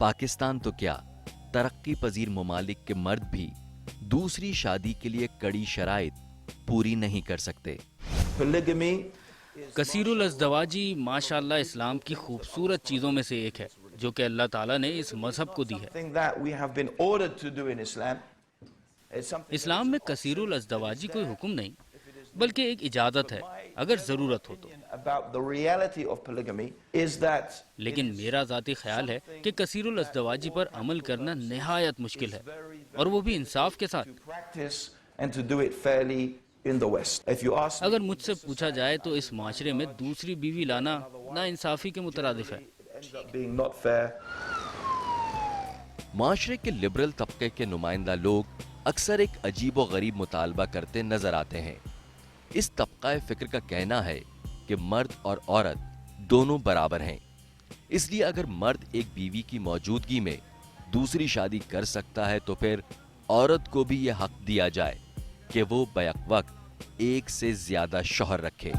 पाकिस्तान तो क्या, तरक्की पजीर ममालिक के मर्द भी दूसरी शादी के लिए कड़ी शराइत पूरी नहीं कर सकते। कसीरुल अज़दवाजी माशाअल्लाह इस्लाम की खूबसूरत चीज़ों में से एक है जो कि अल्लाह ताला ने इस मज़हब को दी है। इस्लाम में कसीरुल अज़दवाजी कोई हुक्म नहीं बल्कि एक इजाज़त है अगर ज़रूरत हो तो। लेकिन मेरा ज़ाती ख्याल है कि कसीरुल अज़दवाजी पर अमल करना निहायत मुश्किल है, और वो भी इंसाफ के साथ। अगर मुझसे पूछा जाए तो इस माशरे में दूसरी बीवी लाना नाइंसाफ़ी के मुतरादिफ है। माशरे के लिबरल तबके के नुमाइंदा लोग अक्सर एक अजीब व गरीब मुतालबा करते नजर आते हैं। इस तबका फिक्र का कहना है कि मर्द और औरत दोनों बराबर हैं, इसलिए अगर मर्द एक बीवी की मौजूदगी में दूसरी शादी कर सकता है तो फिर औरत को भी यह हक दिया जाए कि वो बैक वक्त एक से ज्यादा शौहर रखे।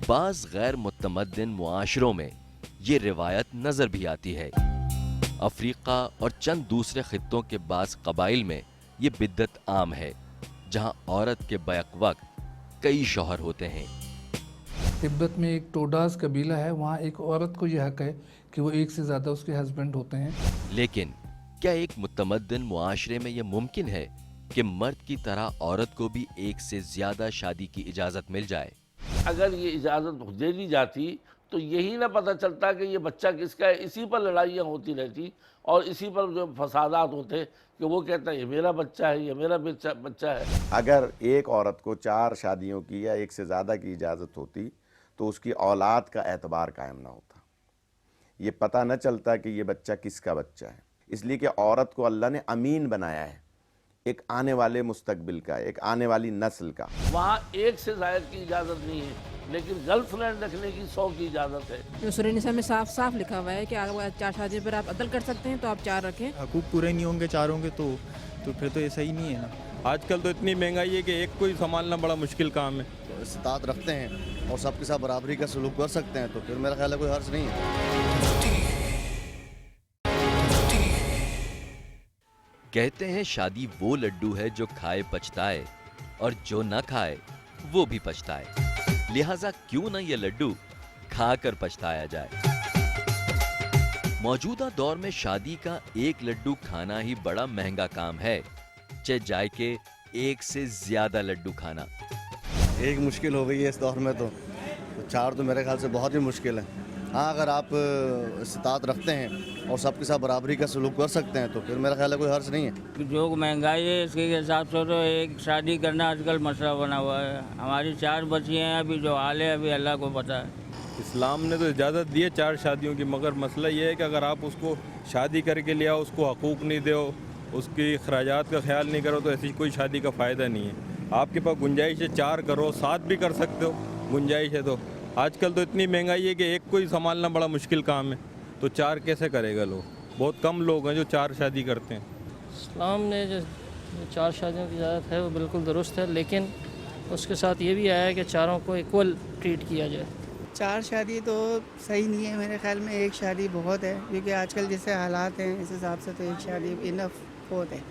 बाज गैर मुतमद्दिन मुआशरों में ये रिवायत नजर भी आती है। अफ्रीका और चंद दूसरे खित्तों के बाज कबाइल में ये बिद्दत आम है, जहां औरत के बैक वक्त कई शौहर होते हैं। तिब्बत में एक टोडास कबीला है, वहाँ एक औरत को यह हक है कि वो एक से ज़्यादा उसके हस्बैंड होते हैं। लेकिन क्या एक मुतमद्दिन मुआशरे में यह मुमकिन है कि मर्द की तरह औरत को भी एक से ज्यादा शादी की इजाजत मिल जाए? अगर ये इजाज़त दे दी जाती तो यही ना पता चलता कि ये बच्चा किसका है। इसी पर लड़ाइयाँ होती रहती और इसी पर जो फसादात होते कि वो कहता है ये मेरा बच्चा है, ये मेरा बच्चा है। अगर एक औरत को 4 शादियों की या एक से ज़्यादा की इजाज़त होती तो उसकी औलाद का एतबार कायम ना होता, ये पता न चलता कि ये बच्चा किसका बच्चा है। इसलिए कि औरत को अल्लाह ने अमीन बनाया है एक आने वाले मुस्तकबिल का, एक आने वाली नस्ल का। वहाँ एक से ज़ायद की इजाज़त नहीं है, लेकिन गर्लफ्रेंड रखने की 100 की इजाज़त है। जो सूरह निसा में साफ साफ लिखा हुआ है कि अगर 4 शादी पर आप अदल कर सकते हैं तो आप 4 रखें। हकूक पूरे नहीं होंगे चारों के तो फिर तो ये सही नहीं है ना। आजकल तो इतनी महंगाई है कि एक को ही संभालना बड़ा मुश्किल काम है। तो इस्तात रखते हैं और सबके साथ बराबरी का सलूक कर सकते हैं तो फिर मेरा ख्याल है कोई हर्ज नहीं है। कहते हैं शादी वो लड्डू है जो खाए पछताए और जो न खाए वो भी पछताए। लिहाजा क्यों न ये लड्डू खाकर पछताया जाए। मौजूदा दौर में शादी का एक लड्डू खाना ही बड़ा महंगा काम है, चाहे जाए के एक से ज्यादा लड्डू खाना। एक मुश्किल हो गई है इस दौर में तो 4 तो मेरे ख्याल से बहुत ही मुश्किल है। हाँ, अगर आप इस्तात रखते हैं और सबके साथ बराबरी का सलूक कर सकते हैं तो फिर मेरा ख्याल है कोई हर्ज नहीं है। जो महंगाई है इसके हिसाब से तो एक शादी करना आजकल मसला बना हुआ है। हमारी 4 बच्ची हैं, अभी जो हाल है अभी अल्लाह को पता है। इस्लाम ने तो इजाज़त दी है 4 शादियों की, मगर मसला ये है कि अगर आप उसको शादी करके लिया, उसको हकूक़ नहीं दो, उसकी अखराजात का ख्याल नहीं करो तो ऐसी कोई शादी का फ़ायदा नहीं है। आपके पास गुंजाइश है 4 करो, 7 भी कर सकते हो, गुंजाइश है तो। आजकल तो इतनी महंगाई है कि एक को ही संभालना बड़ा मुश्किल काम है, तो 4 कैसे करेगा लोग। बहुत कम लोग हैं जो 4 शादी करते हैं। इस्लाम ने जो 4 शादियों की इजाज़त है वो बिल्कुल दुरुस्त है, लेकिन उसके साथ ये भी आया है कि चारों को इक्वल ट्रीट किया जाए। 4 शादी तो सही नहीं है मेरे ख्याल में, एक शादी बहुत है, क्योंकि आजकल जैसे हालात हैं इस हिसाब से तो एक शादी इनफ बहुत है।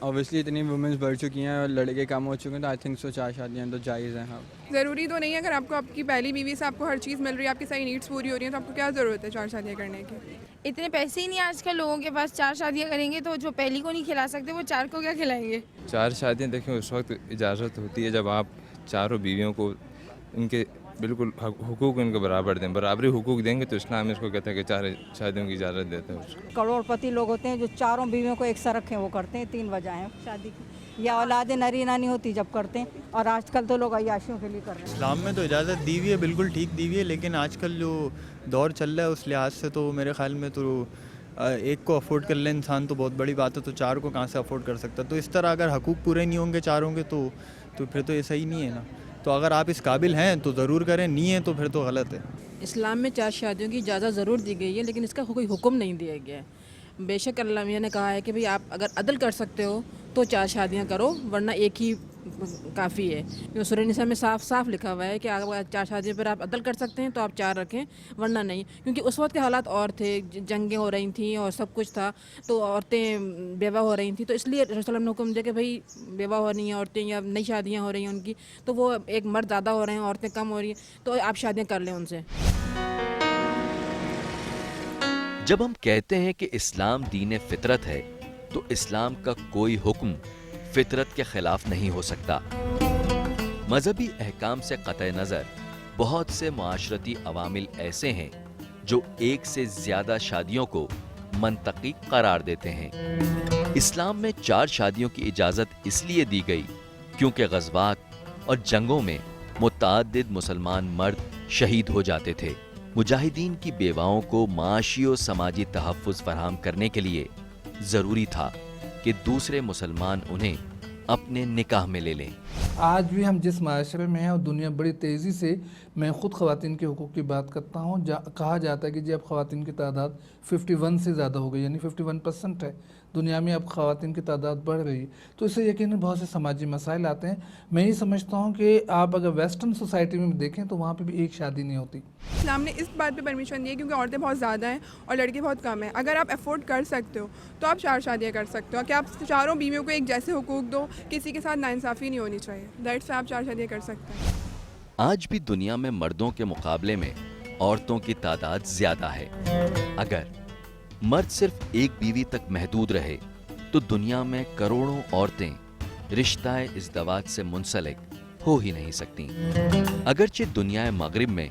ऑब्वियसली इतनी वुमेंस बढ़ चुकी हैं और लड़के कम हो चुके हैं तो आई थिंक 4 शादियाँ तो जायज़ हैं। हाँ, ज़रूरी तो नहीं है। अगर आपको आपकी पहली बीवी से आपको हर चीज़ मिल रही है, आपकी सारी नीड्स पूरी हो रही हैं, तो आपको क्या ज़रूरत है 4 शादियाँ करने की। इतने पैसे ही नहीं आजकल लोगों के पास। 4 शादियाँ करेंगे तो जो पहली को नहीं खिला सकते वो 4 को क्या खिलाएंगे। 4 शादियाँ देखें उस वक्त इजाज़त होती है जब आप चारों बीवियों को इनके बिल्कुल हुकूक इनके बराबर दें। बराबरी हुकूक देंगे तो इस्लाम इसको कहता है कि 4 शादियों की इजाज़त देता है उसको। करोड़पति लोग होते हैं जो चारों बीवियों को एक साथ रखें, वो करते हैं। 3 वजह हैं शादी की, या औलाद नरी नानी होती जब करते हैं, और आजकल तो लोग अय्याशियों के लिए कर रहे हैं। इस्लाम में तो इजाज़त दी हुई है, बिल्कुल ठीक दी हुई है, लेकिन आजकल जो दौर चल रहा है उस लिहाज से तो मेरे ख्याल में तो एक को अफोर्ड कर ले इंसान तो बहुत बड़ी बात है, तो 4 को कहाँ से अफोर्ड कर सकता। तो इस तरह अगर हकूक़ पूरे नहीं होंगे चारों के तो फिर तो ये सही नहीं है ना। तो अगर आप इस काबिल हैं तो ज़रूर करें, नहीं है तो फिर तो गलत है। इस्लाम में 4 शादियों की इजाज़त ज़रूर दी गई है, लेकिन इसका कोई हुक्म नहीं दिया गया है। बेशक अल्लाह मियाँ ने कहा है कि भाई आप अगर अदल कर सकते हो तो 4 शादियाँ करो, वरना एक ही काफ़ी है, क्योंकि सूरह निसा में साफ साफ लिखा हुआ है कि अगर 4 शादियों पर आप अदल कर सकते हैं तो आप 4 रखें, वरना नहीं। क्योंकि उस वक्त के हालात और थे, जंगें हो रही थी और सब कुछ था, तो औरतें बेवा हो रही थी, तो इसलिए रसूल सल्लल्लाहु अलैहि वसल्लम ने हुक्म दिया कि भाई बेवा हो रही हैं औरतें या नई शादियाँ हो रही हैं उनकी, तो वो एक मर्द ज़्यादा हो रहे हैं, औरतें कम हो रही हैं, तो आप शादियाँ कर लें उनसे। जब हम कहते हैं कि इस्लाम दीन फितरत है, तो इस्लाम का कोई हुक्म फितरत के खिलाफ नहीं हो सकता। मजहबी अहकाम से कतई नजर बहुत से मुआशरती अवामिल ऐसे हैं जो एक से ज्यादा शादियों को मंतकी करार देते हैं। इस्लाम में 4 शादियों की इजाजत इसलिए दी गई क्योंकि गज़वात और जंगों में मुतअद्दिद मुसलमान मर्द शहीद हो जाते थे। मुजाहिदीन की बेवाओं को माशी और समाजी तहफ़्फ़ुज़ फराहम करने के लिए जरूरी था कि दूसरे मुसलमान उन्हें अपने निकाह में ले लें। आज भी हम जिस माशरे में हैं और दुनिया बड़ी तेज़ी से, मैं ख़ुद ख़वातीन के हुकूक़ की बात करता हूँ, कहा जाता है कि जी अब ख़वातीन की तादाद 51 से ज़्यादा हो गई, यानी 51% है दुनिया में अब ख़वातीन की तादाद बढ़ रही है। तो इससे यकीनन बहुत से समाजी मसाइल आते हैं। मैं ये समझता हूँ कि आप अगर वेस्टर्न सोसाइटी में देखें तो वहाँ पे भी एक शादी नहीं होती। इस्लाम ने इस बात पे परमिशन दी है क्योंकि औरतें बहुत ज़्यादा हैं और लड़के बहुत कम हैं। अगर आप अफोर्ड कर सकते हो तो आप 4 शादियाँ कर सकते हो, कि आप चारों बीवियों को एक जैसे हुकूक दो, किसी के साथ नाइंसाफ़ी नहीं होनी चाहिए, दैट से आप 4 शादियाँ कर सकते हैं। आज भी दुनिया में मर्दों के मुकाबले में औरतों की तादाद ज्यादा है। अगर मर्द सिर्फ एक बीवी तक महदूद रहे तो दुनिया में करोड़ों औरतें रिश्ता-ए इज़्दवाज से मुंसलिक हो ही नहीं सकती। अगरचे दुनिया मगरिब में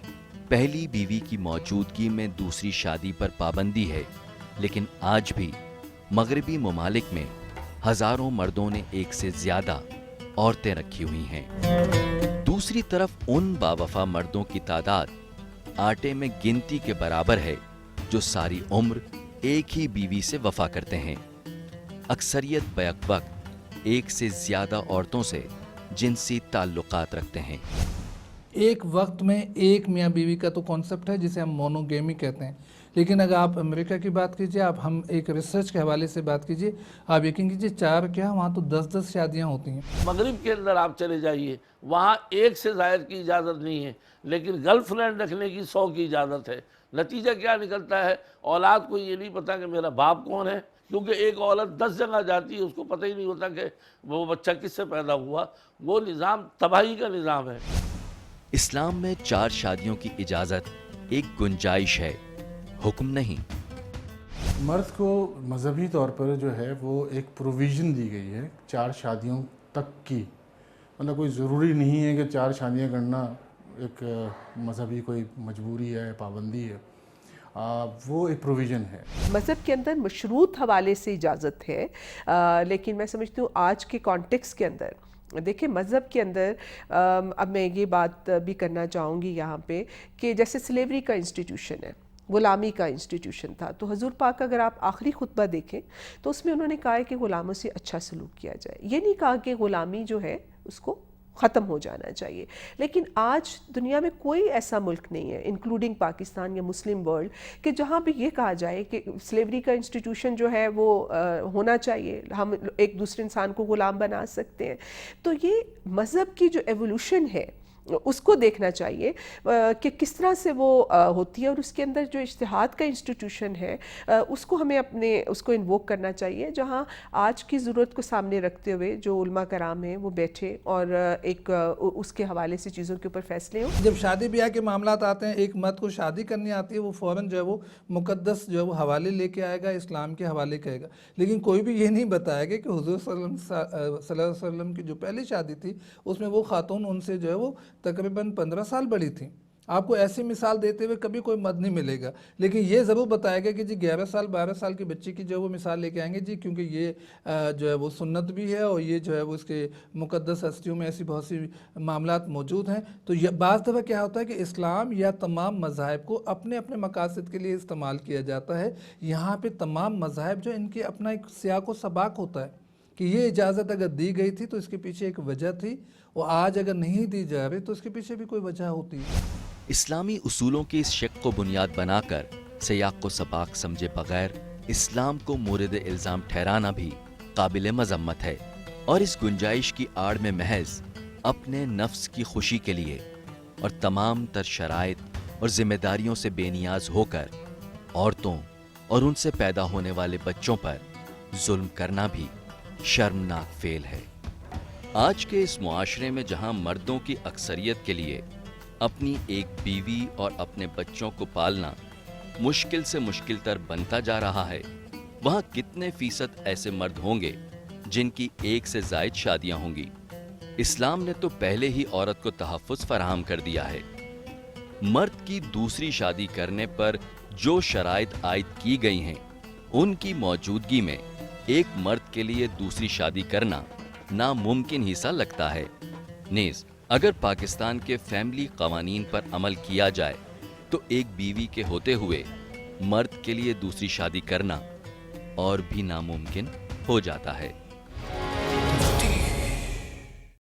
पहली बीवी की मौजूदगी में दूसरी शादी पर पाबंदी है, लेकिन आज भी मगरिबी ममालिक में हजारों मर्दों ने एक से ज्यादा औरतें रखी हुई हैं। दूसरी तरफ उन बावफा मर्दों की तादाद आटे में गिनती के बराबर है जो सारी उम्र एक ही बीवी से वफा करते हैं। अक्सरियत बैक वक्त एक से ज्यादा औरतों से जिनसी ताल्लुकात रखते हैं। एक वक्त में एक मियाँ बीवी का तो कॉन्सेप्ट है जिसे हम मोनोगेमी कहते हैं, लेकिन अगर आप अमेरिका की बात कीजिए, आप हम एक रिसर्च के हवाले से बात कीजिए, आप यकीन कीजिए 4 क्या वहाँ तो 10-10 शादियाँ होती हैं। मगरिब के अंदर आप चले जाइए, वहाँ एक से ज़ायद की इजाज़त नहीं है, लेकिन गर्लफ्रेंड रखने की 100 की इजाज़त है। नतीजा क्या निकलता है, औलाद को ये नहीं पता कि मेरा बाप कौन है, क्योंकि एक औरत 10 जगह जाती है, उसको पता ही नहीं होता कि वो बच्चा किससे पैदा हुआ। वो निज़ाम तबाही का निज़ाम है। इस्लाम में 4 शादियों की इजाजत एक गुंजाइश है, हुक्म नहीं। मर्द को मजहबी तौर पर जो है वो एक प्रोविज़न दी गई है 4 शादियों तक की, मतलब कोई ज़रूरी नहीं है कि 4 शादियां करना एक मजहबी कोई मजबूरी है, पाबंदी है, वो एक प्रोविज़न है। मज़हब के अंदर मशरूत हवाले से इजाज़त है, लेकिन मैं समझती हूँ आज के कॉन्टेक्स्ट के अंदर देखिए मज़हब के अंदर अब मैं ये बात भी करना चाहूँगी यहाँ पे कि जैसे स्लेवरी का इंस्टीट्यूशन है, ग़ुलामी का इंस्टीट्यूशन था, तो हुज़ूर पाक अगर आप आखिरी खुतबा देखें तो उसमें उन्होंने कहा है कि ग़ुलामों से अच्छा सलूक किया जाए। ये नहीं कहा कि ग़ुलामी जो है उसको ख़त्म हो जाना चाहिए। लेकिन आज दुनिया में कोई ऐसा मुल्क नहीं है, इंक्लूडिंग पाकिस्तान या मुस्लिम वर्ल्ड, कि जहाँ भी ये कहा जाए कि स्लेवरी का इंस्टीट्यूशन जो है वो होना चाहिए, हम एक दूसरे इंसान को ग़ुलाम बना सकते हैं। तो ये मज़हब की जो एवोल्यूशन है उसको देखना चाहिए कि किस तरह से वो होती है, और उसके अंदर जो इज्तिहाद का इंस्टीट्यूशन है उसको हमें उसको इन्वोक करना चाहिए, जहाँ आज की ज़रूरत को सामने रखते हुए जो उलमा कराम हैं वो बैठे और एक उसके हवाले से चीज़ों के ऊपर फैसले हों। जब शादी ब्याह के मामलात आते हैं, एक मर्द को शादी करनी आती है, वो फ़ौरन जो है वो मुक़द्दस जो है वो हवाले लेके आएगा, इस्लाम के हवाले कहेगा। लेकिन कोई भी ये नहीं बताएगा कि हुज़ूर सल्लल्लाहु अलैहि वसल्लम की जो पहली शादी थी उसमें वो खातून उनसे जो है वो तकरीबन 15 साल बड़ी थी। आपको ऐसी मिसाल देते हुए कभी कोई मर्द नहीं मिलेगा, लेकिन ये ज़रूर बताएगा कि जी 11 साल 12 साल की बच्ची की जो है वो मिसाल लेके आएंगे जी, क्योंकि ये जो है वो सुन्नत भी है और ये जो है वो इसके मुक़द्दस हस्तियों में ऐसी बहुत सी मामलात मौजूद हैं। तो ये बाज़ दफ़ा क्या होता है कि इस्लाम या तमाम मज़ाहिब को अपने अपने मकासद के लिए इस्तेमाल किया जाता है। यहाँ पर तमाम मज़ाहिब जो इनके अपना एक सियाक़ व सबाक़ होता है कि ये इजाज़त अगर दी गई थी तो इसके पीछे एक वजह थी, और आज अगर नहीं दी जा रही तो इसके पीछे भी कोई वजह होती है। इस्लामी उसूलों की इस शिक़ को बुनियाद बनाकर सियाक़ व सबाक़ समझे बगैर इस्लाम को मोरिद इल्ज़ाम ठहराना भी काबिल मज़म्मत है और इस गुंजाइश की आड़ में महज अपने नफ्स की खुशी के लिए और तमाम तर शराइत और जिम्मेदारियों से बेनियाज होकर औरतों और उनसे पैदा होने वाले बच्चों पर जुल्म करना भी शर्मनाक फेल है। आज के इस मुआशरे में जहां मर्दों की अक्सरियत के लिए अपनी एक बीवी और अपने बच्चों को पालना मुश्किल से मुश्किल तर बनता जा रहा है, वहां कितने फीसद ऐसे मर्द होंगे जिनकी एक से जायद शादियां होंगी। इस्लाम ने तो पहले ही औरत को तहफ़्फ़ुज़ फराहम कर दिया है। मर्द की दूसरी शादी करने पर जो शराइत आयद की गई हैं, उनकी मौजूदगी में एक मर्द के लिए दूसरी शादी करना नामुमकिन ही सा लगता है। नेज़ अगर पाकिस्तान के फैमिली कवानीन पर अमल किया जाए तो एक बीवी के होते हुए मर्द के लिए दूसरी शादी करना और भी नामुमकिन हो जाता है।